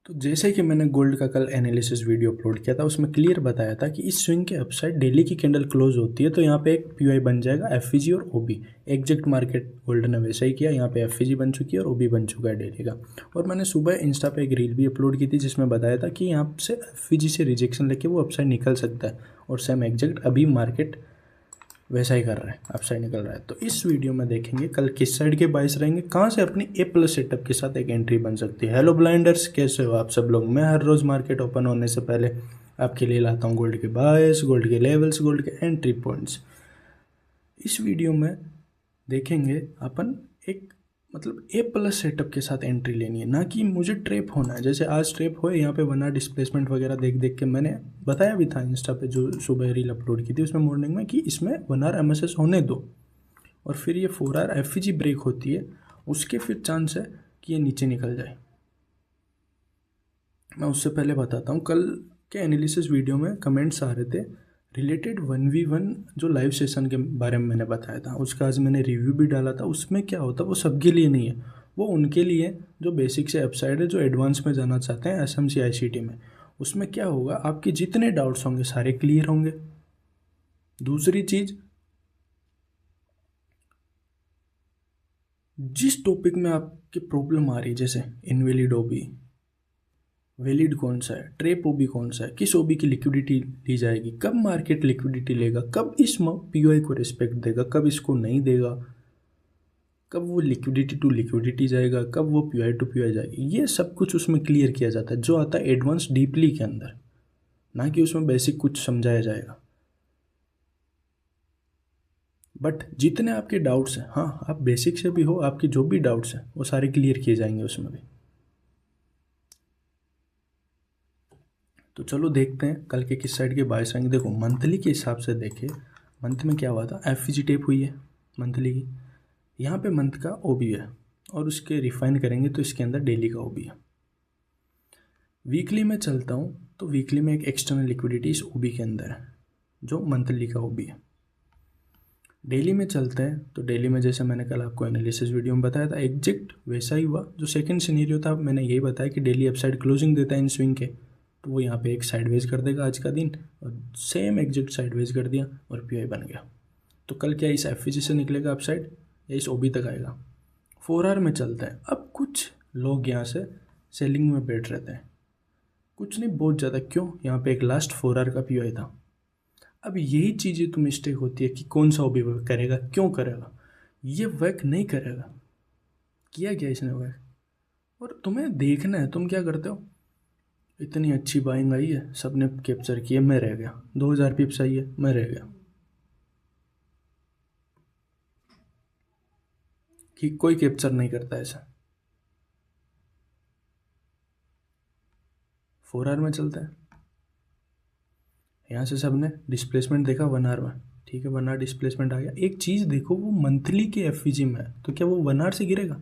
तो जैसे कि मैंने गोल्ड का कल एनालिसिस वीडियो अपलोड किया था, उसमें क्लियर बताया था कि इस स्विंग के अपसाइड डेली की कैंडल क्लोज होती है तो यहाँ पे एक पीओआई बन जाएगा एफईजी और ओबी। एग्जैक्ट मार्केट गोल्ड ने वैसा ही किया, यहाँ पे एफईजी बन चुकी है और ओबी बन चुका है डेली का। और मैंने सुबह इंस्टा पे एक रील भी अपलोड की थी जिसमें बताया था कि यहाँ से एफईजी से रिजेक्शन लेके वो अपसाइड निकल सकता है, और सेम एग्जैक्ट अभी मार्केट वैसा ही कर रहा है, अपसाइड निकल रहा है। तो इस वीडियो में देखेंगे कल किस साइड के बाइस रहेंगे, कहाँ से अपनी ए प्लस सेटअप के साथ एक एंट्री बन सकती है। हेलो ब्लाइंडर्स, कैसे हो आप सब लोग। मैं हर रोज़ मार्केट ओपन होने से पहले आपके लिए लाता हूँ गोल्ड के बाइस, गोल्ड के लेवल्स, गोल्ड के एंट्री पॉइंट्स। इस वीडियो में देखेंगे अपन एक मतलब ए प्लस सेटअप के साथ एंट्री लेनी है, ना कि मुझे ट्रेप होना है। जैसे आज ट्रेप होए यहाँ पे 1 आवर डिस्प्लेसमेंट वगैरह देख देख के मैंने बताया भी था इंस्टा पे जो सुबह रील अपलोड की थी उसमें मॉर्निंग में, कि इसमें 1 आवर एमएसएस होने दो और फिर ये 4 आवर एफईजी ब्रेक होती है, उसके फिर चांस है कि ये नीचे निकल जाए। मैं उससे पहले बताता हूँ, कल के एनालिसिस वीडियो में कमेंट्स आ रहे थे रिलेटेड 1v1 जो लाइव सेशन के बारे में मैंने बताया था, उसका आज मैंने रिव्यू भी डाला था। उसमें क्या होता है वो सबके लिए नहीं है, वो उनके लिए जो बेसिक से वेबसाइट है, जो एडवांस में जाना चाहते हैं एसएमसी आईसीटी में। उसमें क्या होगा, आपके जितने डाउट्स होंगे सारे क्लियर होंगे। दूसरी चीज़, जिस टॉपिक में आपकी प्रॉब्लम आ रही है, जैसे इनवैलिड ओबी, वैलिड कौन सा है, ट्रेप ओबी कौन सा है, किस ओबी की लिक्विडिटी ली जाएगी, कब मार्केट लिक्विडिटी लेगा, कब इस पीओआई को रिस्पेक्ट देगा, कब इसको नहीं देगा, कब वो लिक्विडिटी टू लिक्विडिटी जाएगा, कब वो पीओआई टू पीओआई जाएगी, ये सब कुछ उसमें क्लियर किया जाता है, जो आता है एडवांस डीपली के अंदर, ना कि उसमें बेसिक कुछ समझाया जाएगा। बट जितने आपके डाउट्स हैं, हाँ आप बेसिक से भी हो, आपके जो भी डाउट्स हैं वो सारे क्लियर किए जाएंगे उसमें भी। तो चलो देखते हैं कल के किस साइड के बाइस आएंगे। देखो मंथली के हिसाब से देखें, मंथ में क्या हुआ था, एफईजी टेप हुई है मंथली की, यहाँ पे मंथ का ओबी है, और उसके रिफाइन करेंगे तो इसके अंदर डेली का ओबी है। वीकली में चलता हूँ तो वीकली में एक एक्सटर्नल लिक्विडिटी इस ओबी के अंदर है जो मंथली का ओबी है। डेली में चलते हैं तो डेली में जैसे मैंने कल आपको एनालिसिस वीडियो में बताया था, एग्जैक्ट वैसा ही हुआ। जो सेकंड सिनेरियो था मैंने यही बताया कि डेली अपसाइड क्लोजिंग देता है इन स्विंग के, तो वो यहाँ पे एक साइडवेज कर देगा आज का दिन, और सेम एग्जैक्ट साइडवेज कर दिया और पीआई बन गया। तो कल क्या इस एफईजी से निकलेगा अपसाइड या इस ओबी तक आएगा। 4 आवर में चलता है। अब कुछ लोग यहाँ से सेलिंग में बैठ रहते हैं, कुछ नहीं बहुत ज़्यादा, क्यों, यहाँ पे एक लास्ट 4 आवर का पीआई था। अब यही चीज़ें तो मिस्टेक होती है कि कौन सा ओबी वर्क करेगा, क्यों करेगा, ये वर्क नहीं करेगा, किया गया इसने वर्क, और तुम्हें देखना है तुम क्या करते हो। इतनी अच्छी बाइंग आई है, सबने कैप्चर किए, मैं रह गया, 2000 पिप्स आई है, मैं रह गया, कि कोई कैप्चर नहीं करता ऐसा। 4 आवर में चलता है, यहाँ से सबने डिस्प्लेसमेंट देखा 1 आवर में, ठीक है 1 आवर डिस्प्लेसमेंट आ गया। एक चीज़ देखो, वो मंथली के एफईजी में है, तो क्या वो 1 आवर से गिरेगा,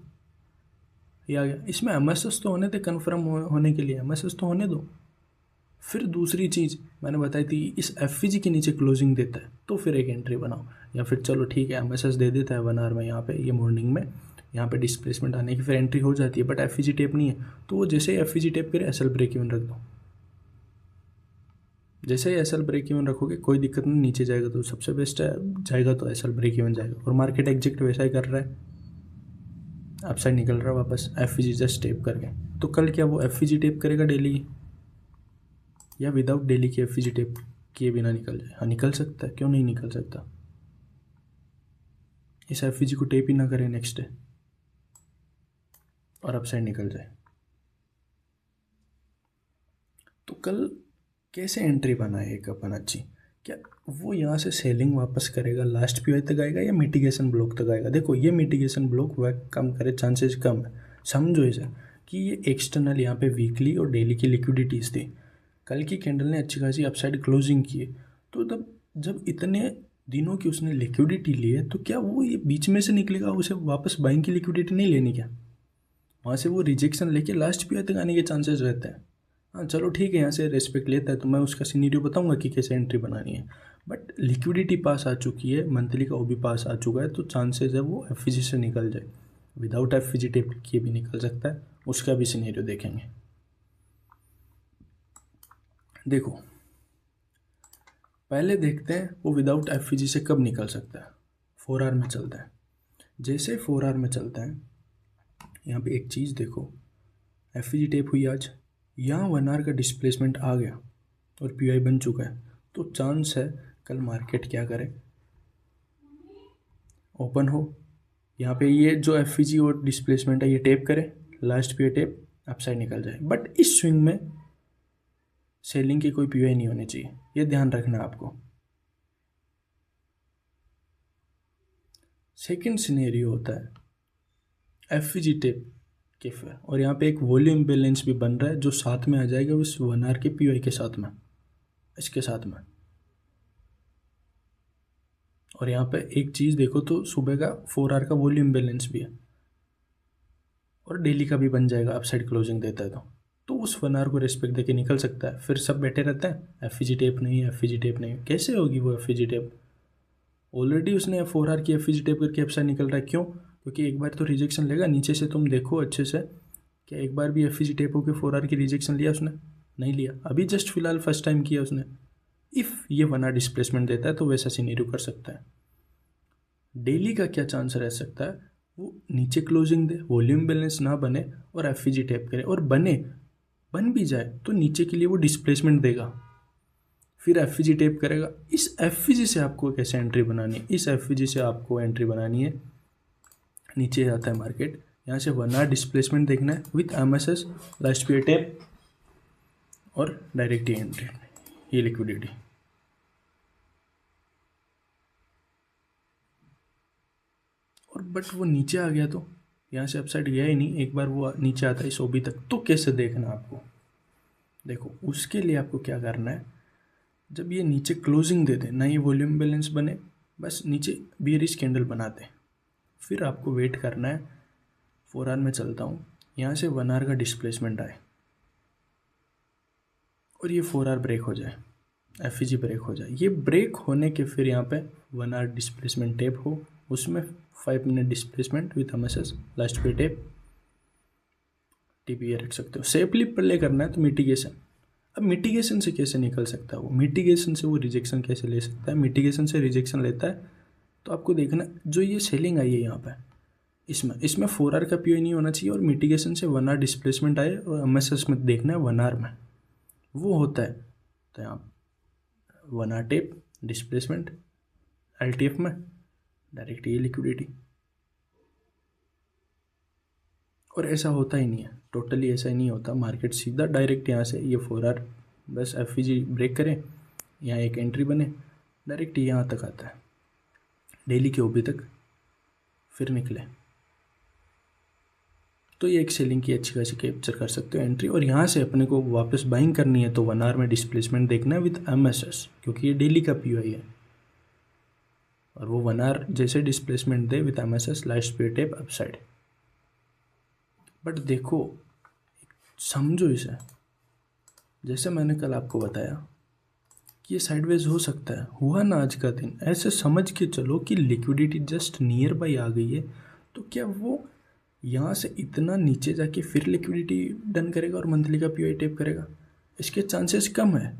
ये आ गया। इसमें एमएसएस तो होने थे, कन्फर्म होने के लिए एमएसएस तो होने दो। फिर दूसरी चीज़ मैंने बताई थी, इस एफईजी के नीचे क्लोजिंग देता है तो फिर एक एंट्री बनाओ, या फिर चलो ठीक है एमएसएस दे देता है 1 आवर में, यहाँ पे ये मॉर्निंग में यहाँ पे डिस्प्लेसमेंट आने की फिर एंट्री हो जाती है, बट एफईजी टेप नहीं है, तो वो जैसे ही एफईजी टेप करे एसएल ब्रेक इवन रख दो। जैसे ही एसएल ब्रेक इवन रखोगे कोई दिक्कत नहीं, नीचे जाएगा तो सबसे बेस्ट है, जाएगा तो एसएल ब्रेक इवन जाएगा, और मार्केट एग्जैक्ट वैसा ही कर रहा है, अपसाइड निकल रहा है वापस एफईजी जस्ट टेप करके। तो कल क्या वो एफईजी टेप करेगा डेली, या विदाउट डेली की एफईजी टेप किए बिना निकल जाए। हाँ निकल सकता है, क्यों नहीं निकल सकता, इस एफईजी को टेप ही ना करें नेक्स्ट डे और अपसाइड निकल जाए। तो कल कैसे एंट्री बनाए एक अपन अच्छी, क्या वो यहाँ से सेलिंग वापस करेगा, लास्ट पीओआई तक आएगा, या मिटिगेशन ब्लॉक तक आएगा। देखो ये मिटिगेशन ब्लॉक वह कम करे, चांसेस कम है। समझो इसे कि ये एक्सटर्नल यहाँ पे वीकली और डेली की लिक्विडिटीज़ थी, कल की कैंडल ने अच्छी खासी अपसाइड क्लोजिंग की है, तो तब जब इतने दिनों की उसने लिक्विडिटी ली है, तो क्या वो ये बीच में से निकलेगा, उसे वापस बाइंग की लिक्विडिटी नहीं लेनी क्या, वहाँ से वो रिजेक्शन लेके लास्ट पीओआई तक आने के चांसेस रहते हैं। हाँ चलो ठीक है, यहाँ से रेस्पेक्ट लेता है तो मैं उसका सिनेरियो बताऊंगा कि कैसे एंट्री बनानी है, बट लिक्विडिटी पास आ चुकी है, मंथली का ओबी पास आ चुका है, तो चांसेस है वो एफईजी से निकल जाए, विदाउट एफईजी टेप किए भी निकल सकता है, उसका भी सिनेरियो देखेंगे। देखो पहले देखते हैं वो विदाउट एफ से कब निकल सकता है। 4 आवर में चलता है। जैसे 4 आवर में चलता है, यहाँ पे एक चीज़ देखो, एफ टेप हुई आज, यहाँ 1 आवर का डिस्प्लेसमेंट आ गया और पी बन चुका है, तो चांस है कल मार्केट क्या करे, ओपन हो, यहाँ पे ये जो एफ और डिस्प्लेसमेंट है ये टेप करे, लास्ट पे टेप अपसाइड निकल जाए। बट इस स्विंग में सेलिंग की कोई पी नहीं होनी चाहिए, ये ध्यान रखना है आपको। सेकंड सिनेरियो होता है एफ टेप के फिर, और यहाँ पे एक वॉल्यूम बैलेंस भी बन रहा है जो साथ में आ जाएगा उस 1 आवर के पी के साथ में, इसके साथ में। और यहाँ पे एक चीज़ देखो तो सुबह का 4 आवर का वॉल्यूम बैलेंस भी है और डेली का भी बन जाएगा, अपसाइड क्लोजिंग देता है तो उस 1 आवर को रिस्पेक्ट देके निकल सकता है। फिर सब बैठे रहते हैं एफ टेप नहीं, एफ टेप नहीं, कैसे होगी वो एफ टेप? ऑलरेडी उसने 4 आवर की एफ टेप करके अपसाइड निकल रहा है। क्यों? क्योंकि एक बार तो रिजेक्शन लेगा नीचे से, तुम देखो अच्छे से, क्या एक बार भी एफ टेप होकर 4 आवर की रिजेक्शन लिया उसने? नहीं लिया, अभी जस्ट फिलहाल फर्स्ट टाइम किया उसने। इफ़ ये 1 आवर डिस्प्लेसमेंट देता है तो वैसा सीनेरियो कर सकता है। डेली का क्या चांस रह सकता है, वो नीचे क्लोजिंग दे, वॉल्यूम बैलेंस ना बने और एफ टेप करे, और बन भी जाए तो नीचे के लिए वो डिस्प्लेसमेंट देगा, फिर एफ टेप करेगा। इस एफ से आपको कैसे एंट्री बनानी है? इस एफ से आपको एंट्री बनानी है, नीचे जाता है मार्केट, यहाँ से 1 आवर डिस्प्लेसमेंट देखना है विथ एमएसएस, लास्ट पे टेप और डायरेक्ट एंट्री, ये लिक्विडिटी। और बट वो नीचे आ गया तो यहाँ से अपसाइड गया ही नहीं, एक बार वो नीचे आता है इस ओबी तक, तो कैसे देखना आपको? देखो उसके लिए आपको क्या करना है, जब ये नीचे क्लोजिंग दे दे ना, ये वॉल्यूम बैलेंस बने, बस नीचे बियरिश कैंडल बनाते, फिर आपको वेट करना है। 4 आवर में चलता हूँ, यहाँ से 1 आवर का डिस्प्लेसमेंट आए और ये 4 आवर ब्रेक हो जाए, एफ ब्रेक हो जाए। ये ब्रेक होने के फिर यहाँ पे 1 आवर डिस्प्लेसमेंट टेप हो, उसमें 5 minute displacement with MSS, last पे टेप, टीपीए रख सकते हो। सेफली प्ले करना है तो मिटिगेशन। अब मिटिगेशन से कैसे निकल सकता है वो? मिटिगेशन से वो रिजेक्शन कैसे ले सकता है? मिटिगेशन से रिजेक्शन लेता है तो आपको देखना, जो ये सेलिंग आई है यहाँ पे, इसमें 4 आवर का पी नहीं होना चाहिए, और मिटिगेशन से 1 आवर डिस्प्लेसमेंट आए और एमएसएस में देखना है 1 आवर में वो होता है, तो यहाँ 1 आवर टेप डिस्प्लेसमेंट, एलटीएफ में डायरेक्ट ये लिक्विडिटी। और ऐसा होता ही नहीं है, टोटली ऐसा ही नहीं होता। मार्केट सीधा डायरेक्ट यहाँ से ये 4 आवर बस एफ ब्रेक करें, यहाँ एक एंट्री बने, डायरेक्ट यहाँ तक आता है, डेली के ओबी तक, फिर निकले, तो ये एक सेलिंग की अच्छी खासी कैप्चर कर सकते हो एंट्री। और यहाँ से अपने को वापस बाइंग करनी है तो 1 आवर में डिस्प्लेसमेंट देखना है विद एमएसएस, क्योंकि ये डेली का पीओआई है, और वो 1 आवर जैसे displacement they with MSS, last पे टेप अपसाइड। बट देखो समझो इसे, जैसे मैंने कल आपको बताया कि ये साइडवेज हो सकता है, हुआ ना आज का दिन, ऐसे समझ के चलो कि लिक्विडिटी जस्ट नियर बाई आ गई है, तो क्या वो यहाँ से इतना नीचे जाके फिर लिक्विडिटी डन करेगा और मंथली का पीओआई टेप करेगा? इसके चांसेस कम है।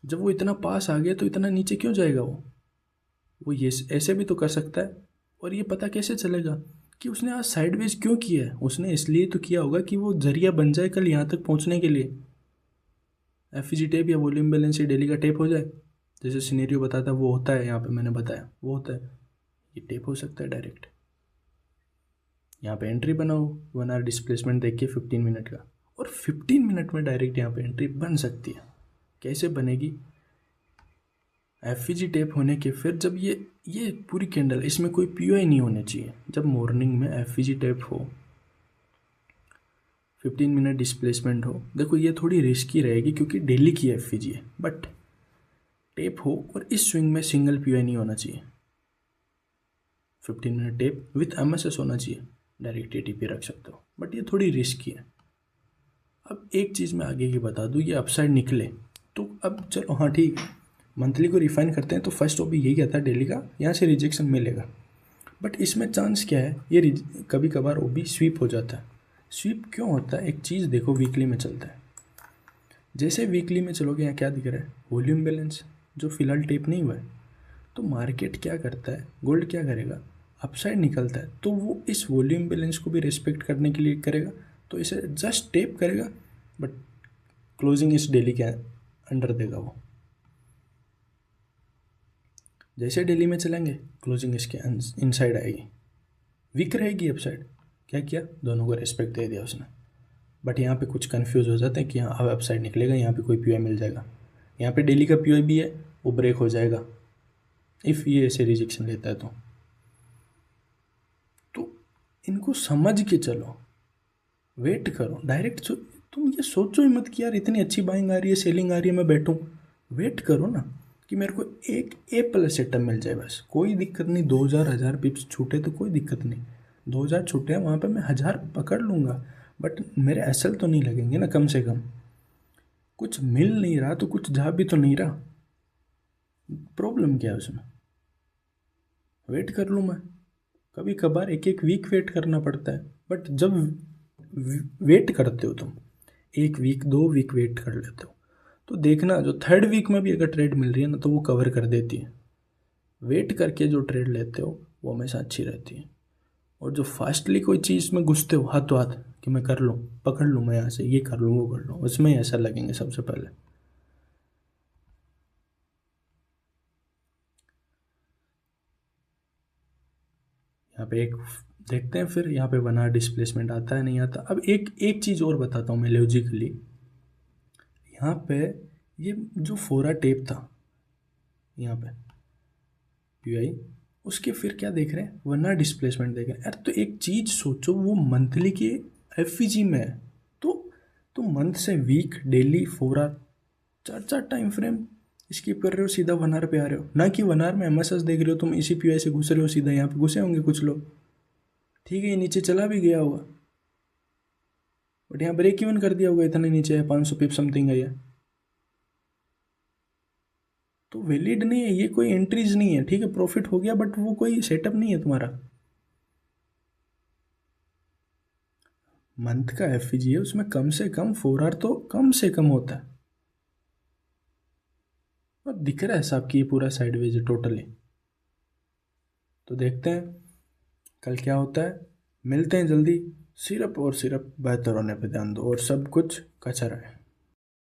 जब वो इतना पास आ गया तो इतना नीचे क्यों जाएगा? वो ये ऐसे भी तो कर सकता है। और ये पता कैसे चलेगा कि उसने आज साइडवेज क्यों किया है? उसने इसलिए तो किया होगा कि वो जरिया बन जाए कल यहाँ तक पहुँचने के लिए, एफ टेप या वॉल्यूम बैलेंस या डेली का टेप हो जाए, जैसे सिनेरियो बताता है वो होता है, यहाँ पे मैंने बताया वो होता है, ये टेप हो सकता है डायरेक्ट। यहाँ पे एंट्री बनाओ 1 आवर डिस्प्लेसमेंट देख के 15 मिनट का, और 15 मिनट में डायरेक्ट यहाँ पे एंट्री बन सकती है। कैसे बनेगी? एफ टेप होने के फिर जब ये पूरी कैंडल, इसमें कोई पीओआई नहीं होने चाहिए, जब मॉर्निंग में एफ टेप हो, 15 मिनट डिस्प्लेसमेंट हो, देखो ये थोड़ी रिस्की रहेगी क्योंकि डेली की एफ है, बट टेप हो और इस स्विंग में सिंगल पीओआई नहीं होना चाहिए, 15 मिनट टेप विथ एमएसएस होना चाहिए, डायरेक्ट एटीपी रख सकते हो, बट ये थोड़ी रिस्की है। अब एक चीज़ मैं आगे की बता दूँ, ये अपसाइड निकले तो अब चलो हाँ ठीक है, मंथली को रिफाइन करते हैं तो फर्स्ट ओबी यही आता है डेली का, यहाँ से रिजेक्शन मिलेगा, बट इसमें चांस क्या है, ये कभी कभार ओबी स्वीप हो जाता है। स्वीप क्यों होता है? एक चीज़ देखो, वीकली में चलता है, जैसे वीकली में चलोगे, यहाँ क्या दिख रहा है, वॉल्यूम बैलेंस, जो फिलहाल टेप नहीं हुआ है। तो मार्केट क्या करता है, गोल्ड क्या करेगा, अपसाइड निकलता है तो वो इस वॉल्यूम बैलेंस को भी रिस्पेक्ट करने के लिए करेगा, तो इसे जस्ट टेप करेगा, बट क्लोजिंग इस डेली के अंडर देगा वो। जैसे डेली में चलेंगे, क्लोजिंग इसके इनसाइड आएगी, वीक रहेगी अपसाइड। क्या किया, दोनों को रिस्पेक्ट दे दिया उसने। बट यहाँ पे कुछ कंफ्यूज हो जाते हैं कि यहाँ अब अपसाइड निकलेगा, यहाँ पे कोई पीओआई मिल जाएगा, यहाँ पे डेली का पीओआई भी है, वो ब्रेक हो जाएगा इफ़ ये ऐसे रिजेक्शन लेता है तो इनको समझ के चलो, वेट करो। डायरेक्ट तुम ये सोचो ही मत कि यार इतनी अच्छी बाइंग आ रही है, सेलिंग आ रही है, मैं बैठूँ। वेट करो ना कि मेरे को एक ए प्लस सेटअप मिल जाए, बस कोई दिक्कत नहीं। 2000 पिप्स छूटे तो कोई दिक्कत नहीं, 2000 छूटे हैं वहाँ पे मैं 1000 पकड़ लूँगा, बट मेरे एसएल तो नहीं लगेंगे ना। कम से कम कुछ मिल नहीं रहा तो कुछ जा भी तो नहीं रहा, प्रॉब्लम क्या है उसमें। वेट कर लूँ मैं, कभी कभार एक एक वीक वेट करना पड़ता है, बट जब वेट करते हो तुम, 1 वीक 2 वीक वेट कर लेते हो, तो देखना जो 3rd वीक में भी अगर ट्रेड मिल रही है ना तो वो कवर कर देती है। वेट करके जो ट्रेड लेते हो वो हमेशा अच्छी रहती है। और जो फास्टली कोई चीज़ में घुसते हो हाथों हाथ कि मैं कर लूँ, पकड़ लूँ, मैं यहाँ से ये कर लूँ वो कर लूँ, उसमें ही ऐसा लगेंगे सबसे पहले। यहाँ पे एक देखते हैं फिर, यहाँ पे 1 आवर डिस्प्लेसमेंट आता है नहीं आता। अब एक एक चीज़ और बताता हूँ मैं लॉजिकली। यहाँ पे ये जो 4 आवर टेप था यहाँ पे पीआई, उसके फिर क्या देख रहे हैं, 1 आवर डिस्प्लेसमेंट देख रहे हैं। यार तो एक चीज़ सोचो, वो मंथली के एफवीजी में है, तो मंथ से week, daily, 4 hour, 4 time frame skip कर रहे हो, सीधा 1 आवर पे आ रहे हो। ना कि 1 आवर में एमएसएस देख रहे हो तुम, इसी पीआई से घुस रहे हो सीधा, यहाँ पे घुसे होंगे कुछ लोग, ठीक है ये नीचे चला भी गया होगा, बट यहाँ ब्रेक इवन कर दिया होगा, इतना नीचे है, 500 पिप समथिंग है ये, तो वैलिड नहीं है ये, कोई एंट्रीज नहीं है। ठीक है प्रॉफिट हो गया, बट वो कोई सेटअप नहीं है तुम्हारा। मंथ का एफईजी है, उसमें कम से कम 4 आवर तो कम से कम होता है। और दिख रहा है साहब कि ये पूरा साइडवेज है टोटली। तो देखते हैं कल क्या होता है, मिलते हैं जल्दी। सिर्फ और सिर्फ बेहतर होने पे ध्यान दो और सब कुछ कचरा है।